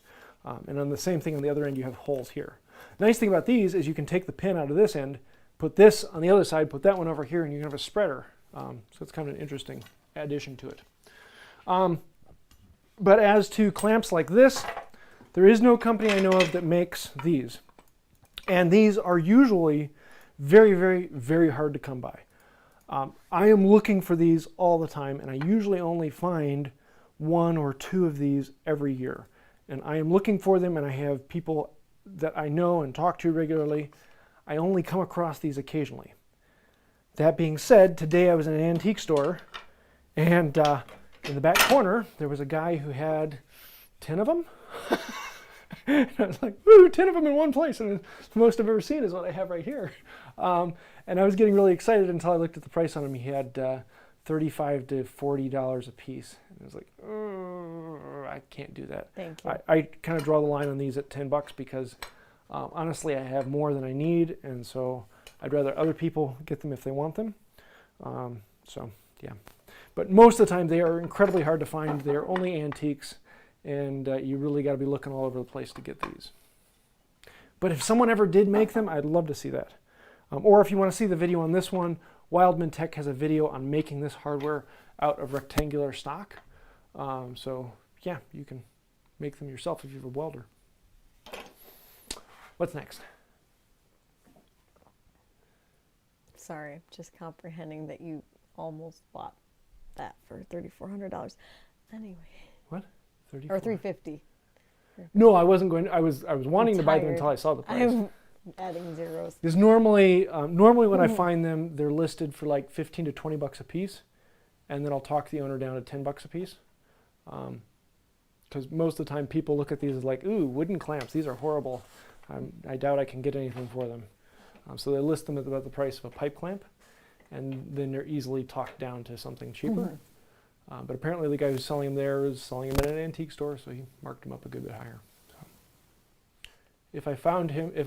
And on the same thing on the other end, you have holes here. The nice thing about these is you can take the pin out of this end, put this on the other side, put that one over here, and you can have a spreader. So it's kind of an interesting addition to it. But as to clamps like this, there is no company I know of that makes these. And these are usually very, very, very hard to come by. I am looking for these all the time, and I usually only find 1 or 2 of these every year. And I am looking for them, and I have people that I know and talk to regularly. I only come across these occasionally. That being said, today I was in an antique store, and in the back corner, there was a guy who had 10 of them. And I was like, woo, 10 of them in one place. And the most I've ever seen is what I have right here. And I was getting really excited until I looked at the price on them. He had $35 to $40 a piece. And I was like, oh, I can't do that. Thank you. I kind of draw the line on these at $10 because honestly, I have more than I need. And so I'd rather other people get them if they want them. So, yeah. But most of the time, they are incredibly hard to find. They are only antiques, and you really got to be looking all over the place to get these. But if someone ever did make them, I'd love to see that. Or if you want to see the video on this one, Wildman Tech has a video on making this hardware out of rectangular stock. So, yeah, you can make them yourself if you're a welder. What's next? Sorry, just comprehending that you almost bought that for $3,400. Anyway. What? 34. Or $350. No, I wasn't going. I was wanting to buy them until I saw the price. I'm adding zeros. Because normally when I find them, they're listed for like $15 to $20 a piece, and then I'll talk the owner down to $10 a piece. Because most of the time people look at these as like, ooh, wooden clamps. These are horrible. I doubt I can get anything for them. So they list them at about the price of a pipe clamp, and then they're easily talked down to something cheaper. But apparently the guy who's selling them there is selling them at an antique store, so he marked them up a good bit higher. So if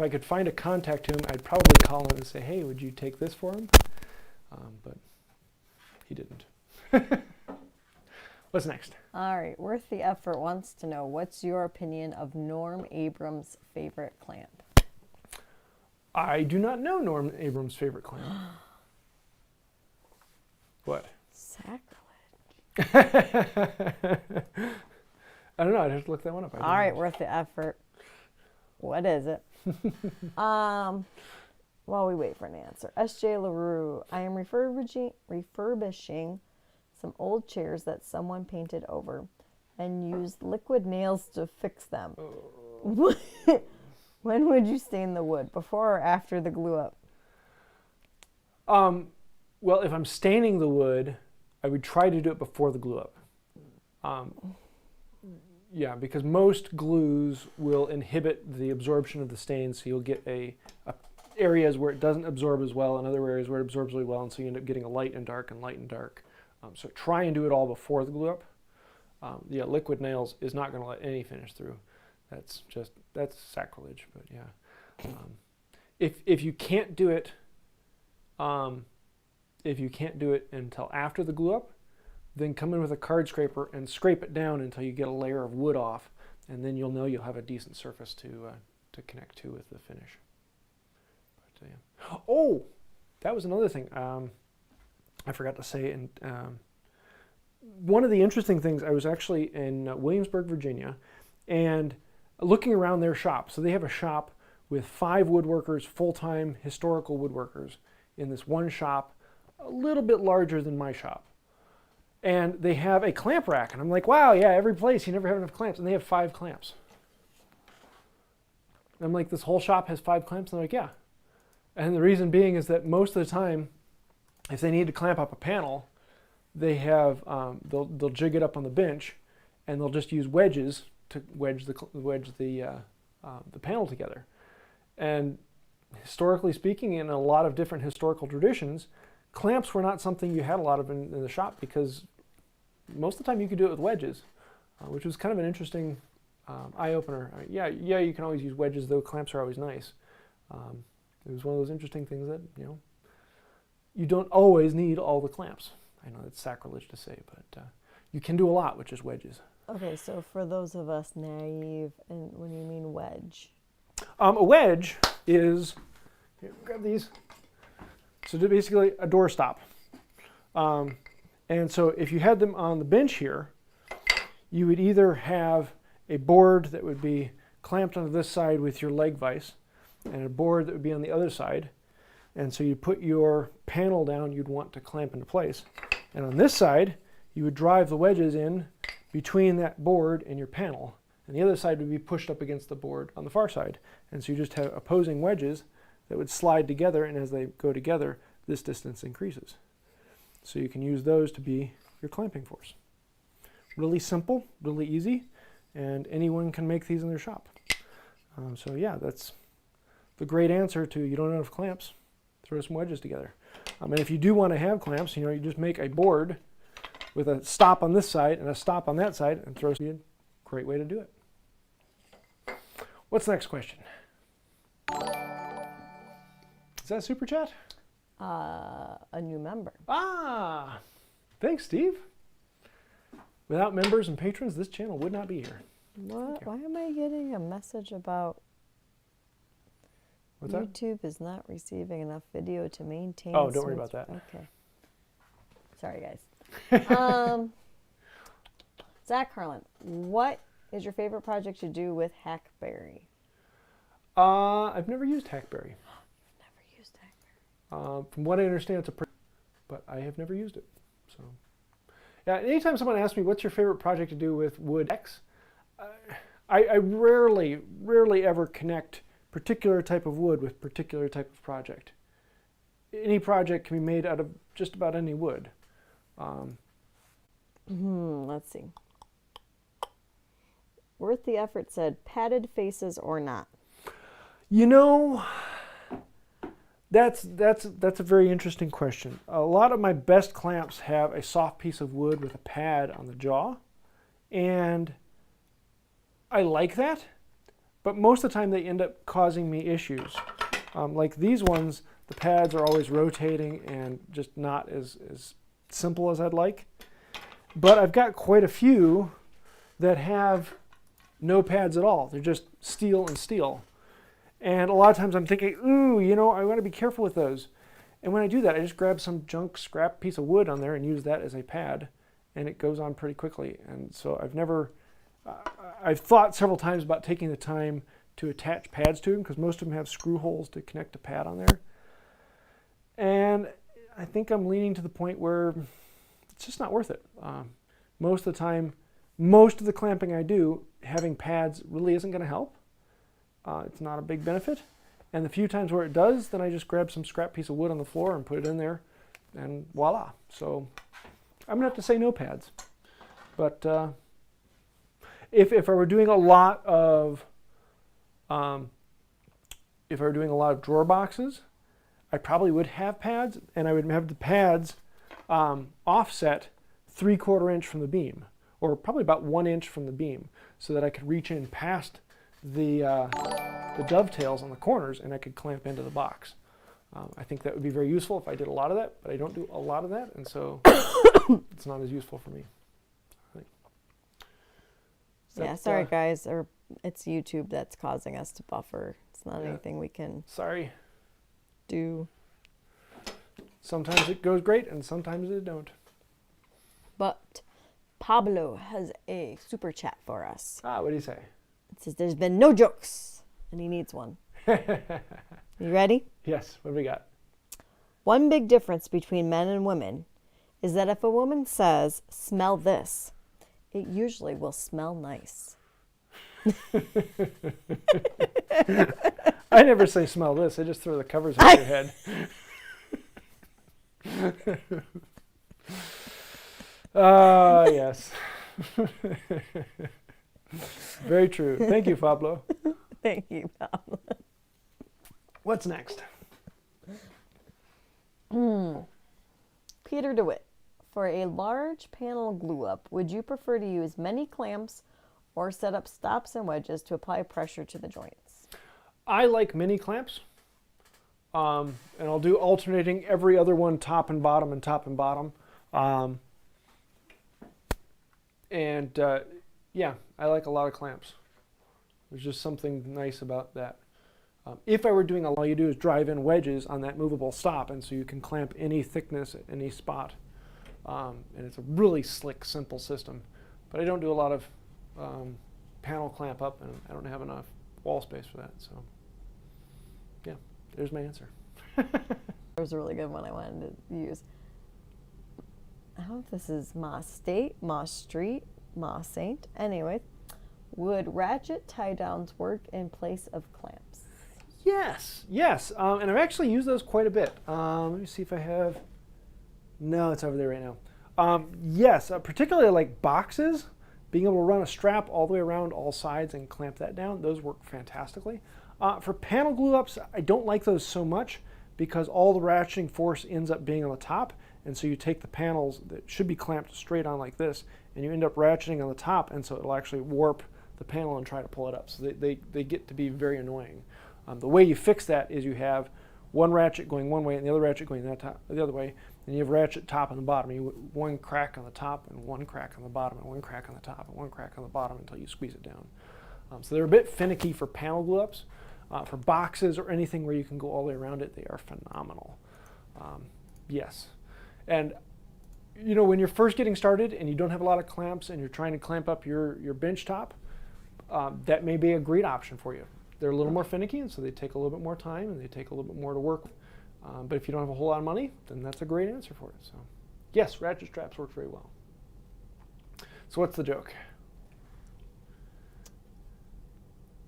I could find a contact to him, I'd probably call him and say, hey, would you take this for him? But he didn't. What's next? All right, Worth the Effort wants to know, what's your opinion of Norm Abrams' favorite clamp? I do not know Norm Abrams' favorite clamp. What? Sacrilege. I don't know. I just looked that one up. All right, Worth the Effort. What is it? While we wait for an answer. S.J. LaRue. I am refurbishing some old chairs that someone painted over and used liquid nails to fix them. Oh. When would you stain the wood? Before or after the glue up? Well, if I'm staining the wood, I would try to do it before the glue up. Yeah, because most glues will inhibit the absorption of the stain, so you'll get areas where it doesn't absorb as well and other areas where it absorbs really well, and so you end up getting a light and dark and light and dark. So try and do it all before the glue up. Yeah, liquid nails is not going to let any finish through. That's sacrilege, but yeah. If you can't do it, until after the glue up, then come in with a card scraper and scrape it down until you get a layer of wood off, and then you'll know you'll have a decent surface to connect to with the finish. But, yeah. Oh, that was another thing I forgot to say. And one of the interesting things, I was actually in Williamsburg, Virginia, and looking around their shop. So they have a shop with 5 woodworkers, full-time historical woodworkers, in this one shop, a little bit larger than my shop. And they have a clamp rack, and I'm like, wow, yeah, every place you never have enough clamps, and they have 5 clamps. And I'm like, this whole shop has 5 clamps? And they're like, yeah. And the reason being is that most of the time, if they need to clamp up a panel, they have they'll jig it up on the bench, and they'll just use wedges to wedge the panel together. And historically speaking, in a lot of different historical traditions, clamps were not something you had a lot of in the shop, because most of the time you could do it with wedges, which was kind of an interesting eye-opener. Yeah, you can always use wedges, though clamps are always nice. It was one of those interesting things that, you don't always need all the clamps. I know it's sacrilege to say, but you can do a lot with just wedges. Okay, so for those of us naive, and when you mean wedge? A wedge is, here, grab these. So basically a doorstop. And so if you had them on the bench here, you would either have a board that would be clamped onto this side with your leg vise, and a board that would be on the other side. And so you put your panel down you'd want to clamp into place. And on this side, you would drive the wedges in between that board and your panel. And the other side would be pushed up against the board on the far side. And so you just have opposing wedges that would slide together, and as they go together, this distance increases. So you can use those to be your clamping force. Really simple, really easy, and anyone can make these in their shop. So yeah, that's the great answer to you don't have enough clamps, throw some wedges together. And if you do want to have clamps, you just make a board with a stop on this side and a stop on that side, and throw some. Great way to do it. What's the next question? Is that super chat? A new member. Ah, thanks, Steve. Without members and patrons, this channel would not be here. What? Why am I getting a message about What's that? YouTube is not receiving enough video to maintain? Oh, don't worry about that. Okay. Sorry, guys. Zac Harlan, what is your favorite project to do with hackberry? I've never used hackberry. Never used hackberry. From what I understand, it's but I have never used it. So, yeah. Anytime someone asks me what's your favorite project to do with wood X, I rarely ever connect particular type of wood with particular type of project. Any project can be made out of just about any wood. Let's see. Worth the Effort said, padded faces or not? That's a very interesting question. A lot of my best clamps have a soft piece of wood with a pad on the jaw, and I like that, but most of the time they end up causing me issues. Like these ones, the pads are always rotating and just not as simple as I'd like. But I've got quite a few that have no pads at all. They're just steel and steel. And a lot of times I'm thinking, ooh, I want to be careful with those. And when I do that, I just grab some junk scrap piece of wood on there and use that as a pad, and it goes on pretty quickly. And so I've thought several times about taking the time to attach pads to them, because most of them have screw holes to connect a pad on there. And I think I'm leaning to the point where it's just not worth it. Most of the time, most of the clamping I do, having pads really isn't going to help. It's not a big benefit. And the few times where it does, then I just grab some scrap piece of wood on the floor and put it in there and voila. So I'm gonna have to say no pads. But if I were doing a lot of drawer boxes, I probably would have pads, and I would have the pads offset 3/4 inch from the beam, or probably about 1 inch from the beam, so that I could reach in past the dovetails on the corners and I could clamp into the box. I think that would be very useful if I did a lot of that, but I don't do a lot of that, and so it's not as useful for me. Yeah, sorry guys, or it's YouTube that's causing us to buffer. It's not anything we can do. Sometimes it goes great and sometimes it don't. But Pablo has a super chat for us. What do you say? It says there's been no jokes, and he needs one. You ready? Yes, what do we got? One big difference between men and women is that if a woman says, "Smell this," it usually will smell nice. I never say smell this. I just throw the covers over your head. Yes. Very true. Thank you, Pablo. Thank you, Pablo. What's next? Peter DeWitt. For a large panel glue up, would you prefer to use many clamps or set up stops and wedges to apply pressure to the joints? I like mini clamps, and I'll do alternating every other one, top and bottom and top and bottom. Yeah, I like a lot of clamps. There's just something nice about that. If I were doing all you do is drive in wedges on that movable stop, and so you can clamp any thickness at any spot. And it's a really slick, simple system. But I don't do a lot of panel clamp up, and I don't have enough wall space for that. So, yeah, there's my answer. There's a really good one I wanted to use. I don't know if this is Ma State, Ma Street, Ma Saint. Anyway, would ratchet tie downs work in place of clamps? Yes, yes. And I've actually used those quite a bit. Let me see if I have. No, it's over there right now. Yes, particularly like boxes, being able to run a strap all the way around all sides and clamp that down, those work fantastically. For panel glue ups, I don't like those so much because all the ratcheting force ends up being on the top, and so you take the panels that should be clamped straight on like this, and you end up ratcheting on the top, and so it'll actually warp the panel and try to pull it up. So they get to be very annoying. The way you fix that is you have one ratchet going one way and the other ratchet going the other way, and you have ratchet top and the bottom. You one crack on the top and one crack on the bottom and one crack on the top and one crack on the bottom until you squeeze it down. So they're a bit finicky for panel glue ups. For boxes or anything where you can go all the way around it, they are phenomenal. Yes. And you know, when you're first getting started and you don't have a lot of clamps and you're trying to clamp up your bench top, that may be a great option for you. They're a little more finicky, and so they take a little bit more time and they take a little bit more to work with. But if you don't have a whole lot of money, then that's a great answer for it. So yes, ratchet straps work very well. So what's the joke?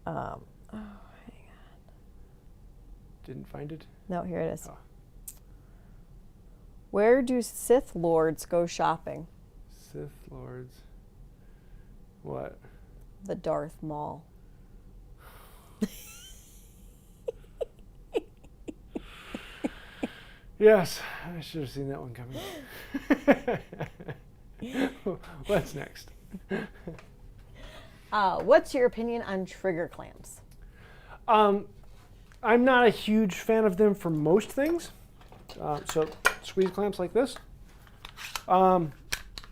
Hang on. Didn't find it? No, here it is. Oh. Where do Sith Lords go shopping? Sith Lords. What? The Darth Mall. Yes, I should have seen that one coming. What's next? What's your opinion on trigger clamps? I'm not a huge fan of them for most things. So squeeze clamps like this.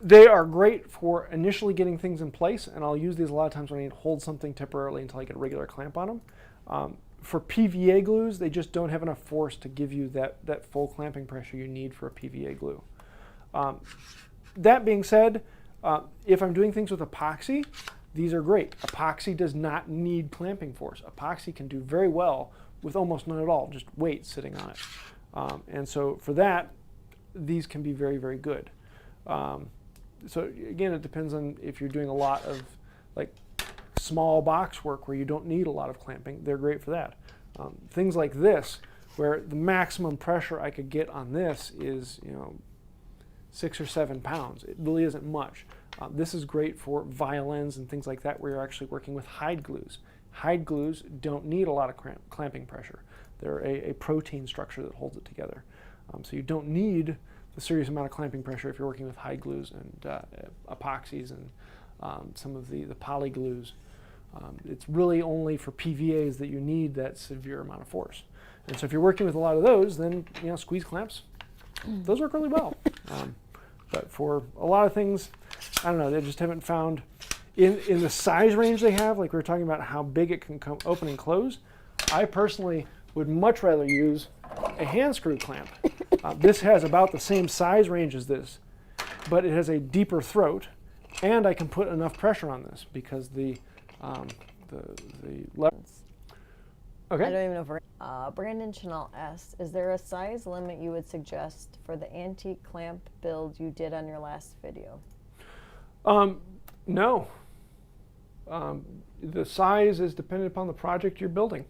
They are great for initially getting things in place, and I'll use these a lot of times when I need to hold something temporarily until I get a regular clamp on them. For PVA glues, they just don't have enough force to give you that full clamping pressure you need for a PVA glue. That being said, if I'm doing things with epoxy, these are great. Epoxy does not need clamping force. Epoxy can do very well with almost none at all, just weight sitting on it. And so for that, these can be very, very good. So again, it depends on if you're doing a lot of like small box work where you don't need a lot of clamping. They're great for that. Things like this, where the maximum pressure I could get on this is, 6 or 7 pounds. It really isn't much. This is great for violins and things like that where you're actually working with hide glues. Hide glues don't need a lot of clamping pressure. They're a protein structure that holds it together. So you don't need the serious amount of clamping pressure if you're working with hide glues and epoxies and some of the poly glues. It's really only for PVAs that you need that severe amount of force. And so if you're working with a lot of those, then squeeze clamps, those work really well. But for a lot of things, I don't know, they just haven't found, in the size range they have, like we were talking about how big it can come open and close, I personally would much rather use a hand screw clamp. This has about the same size range as this, but it has a deeper throat, and I can put enough pressure on this because the levels. Okay. I don't even know if Brandon Chennault asks, is there a size limit you would suggest for the antique clamp build you did on your last video? No. The size is dependent upon the project you're building.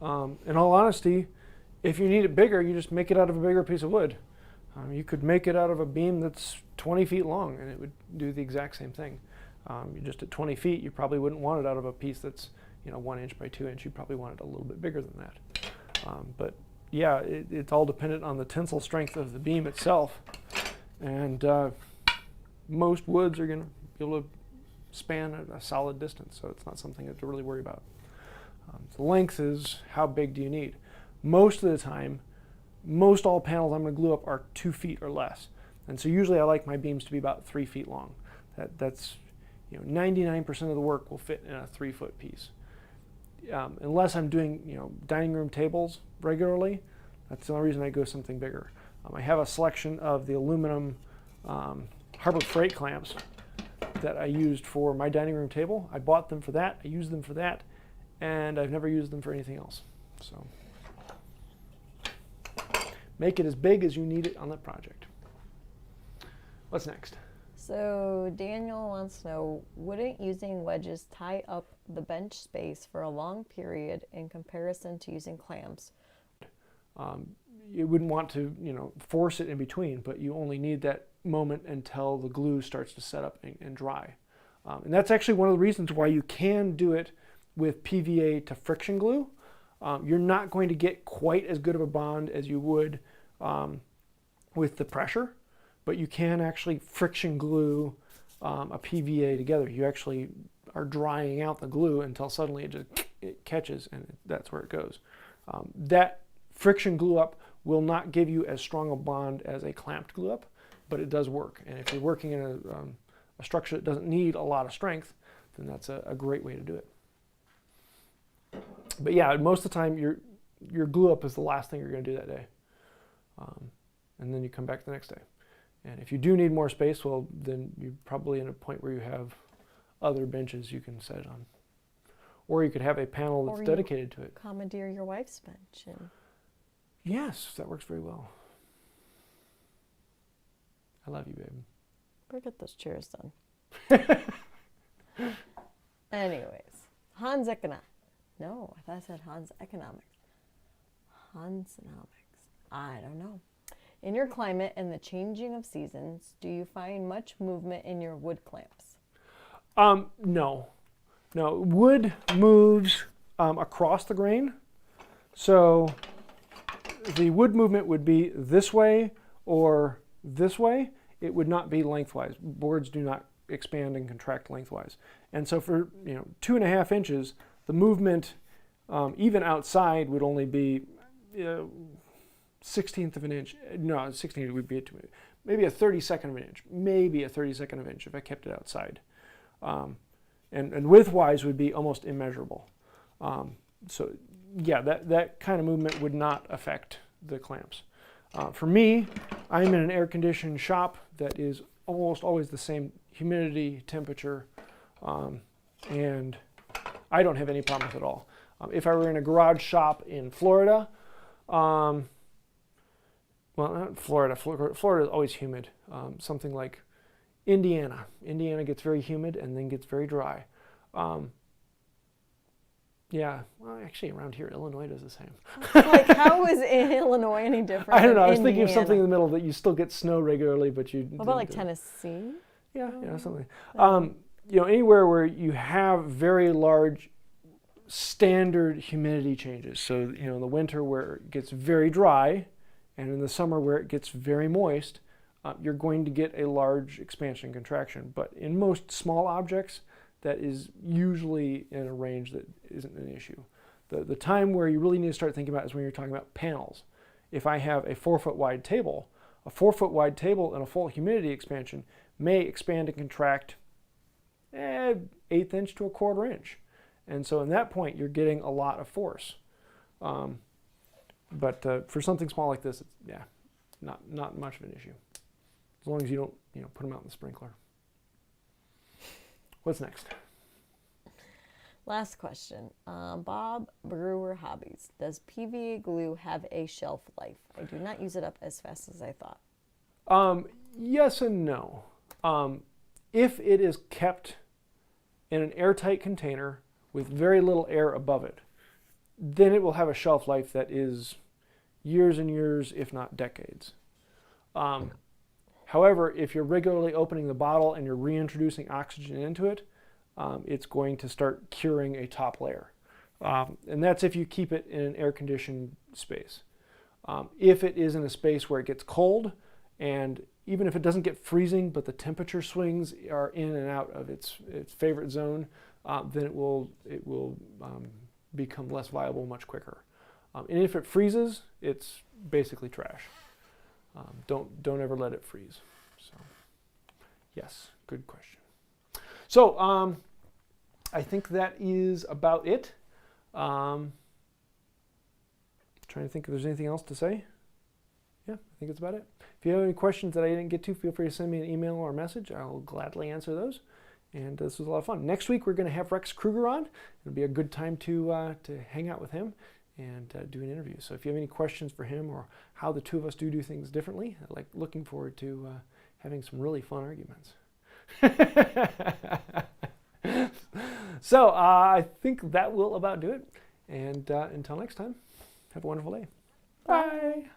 In all honesty, if you need it bigger, you just make it out of a bigger piece of wood. You could make it out of a beam that's 20 feet long and it would do the exact same thing. You just at 20 feet, you probably wouldn't want it out of a piece that's 1 inch by 2 inch. You probably want it a little bit bigger than that. But yeah, it's all dependent on the tensile strength of the beam itself. And most woods are going to be able to span a solid distance, so it's not something to really worry about. The length is how big do you need? Most of the time, most all panels I'm going to glue up are 2 feet or less. And so usually I like my beams to be about 3 feet long. That's 99% of the work will fit in a 3-foot piece. Unless I'm doing dining room tables regularly, that's the only reason I go something bigger. I have a selection of the aluminum Harbor Freight clamps that I used for my dining room table. I bought them for that, I used them for that, and I've never used them for anything else. So make it as big as you need it on that project. What's next? So Daniel wants to know, wouldn't using wedges tie up the bench space for a long period in comparison to using clamps? You wouldn't want to, force it in between, but you only need that moment until the glue starts to set up and dry. And that's actually one of the reasons why you can do it with PVA to friction glue. You're not going to get quite as good of a bond as you would with the pressure, but you can actually friction glue a PVA together. You actually are drying out the glue until suddenly it catches, and that's where it goes. That friction glue up will not give you as strong a bond as a clamped glue up, but it does work. And if you're working in a structure that doesn't need a lot of strength, then that's a great way to do it. But yeah, most of the time your glue up is the last thing you're going to do that day. And then you come back the next day. And if you do need more space, well, then you're probably in a point where you have other benches you can set it on. Or you could have a panel that's dedicated to it. Commandeer your wife's bench. And yes, that works very well. I love you, babe. We'll get those chairs done. Anyways, Hansenomics. No, I thought I said Hansenomics. Hansenomics. I don't know. In your climate and the changing of seasons, do you find much movement in your wood clamps? No. Wood moves across the grain. So the wood movement would be this way or this way. It would not be lengthwise. Boards do not expand and contract lengthwise. And so for 2.5 inches, the movement even outside would only be 1/16 of an inch. No, 16 would be maybe a 32nd of an inch. Maybe a 32nd of an inch if I kept it outside. And widthwise would be almost immeasurable. So yeah, that kind of movement would not affect the clamps. For me, I'm in an air-conditioned shop that is almost always the same humidity, temperature, and I don't have any problems at all. If I were in a garage shop in Florida, well, not Florida. Florida is always humid. Something like Indiana. Indiana gets very humid and then gets very dry. Yeah, well, actually, around here, Illinois does the same. Like, how is Illinois any different? I don't know. I was than thinking of something in Indiana? the middle that you still get snow regularly, but you. What about like didn't do it. Tennessee? Yeah, something. Anywhere where you have very large standard humidity changes. So, in the winter where it gets very dry, and in the summer where it gets very moist, you're going to get a large expansion and contraction. But in most small objects, that is usually in a range that isn't an issue. The time where you really need to start thinking about is when you're talking about panels. If I have a 4-foot wide table, a 4-foot wide table and a full humidity expansion may expand and contract 1/8 inch to 1/4 inch. And so in that point, you're getting a lot of force. But for something small like this, it's, not much of an issue. As long as you don't put them out in the sprinkler. What's next? Last question. Bob Brewer Hobbies. Does PVA glue have a shelf life? I do not use it up as fast as I thought. Yes and no. If it is kept in an airtight container with very little air above it, then it will have a shelf life that is years and years, if not decades. However, if you're regularly opening the bottle and you're reintroducing oxygen into it, it's going to start curing a top layer. And that's if you keep it in an air-conditioned space. If it is in a space where it gets cold, and even if it doesn't get freezing, but the temperature swings are in and out of its favorite zone, then it will become less viable much quicker. And if it freezes, it's basically trash. Don't ever let it freeze. So, yes, good question. So, I think that is about it. Trying to think if there's anything else to say. Yeah, I think that's about it. If you have any questions that I didn't get to, feel free to send me an email or a message. I'll gladly answer those. And this was a lot of fun. Next week, we're going to have Rex Kruger on. It'll be a good time to hang out with him and do an interview. So if you have any questions for him or how the two of us do things differently, looking forward to having some really fun arguments. So I think that will about do it. And until next time, have a wonderful day. Bye.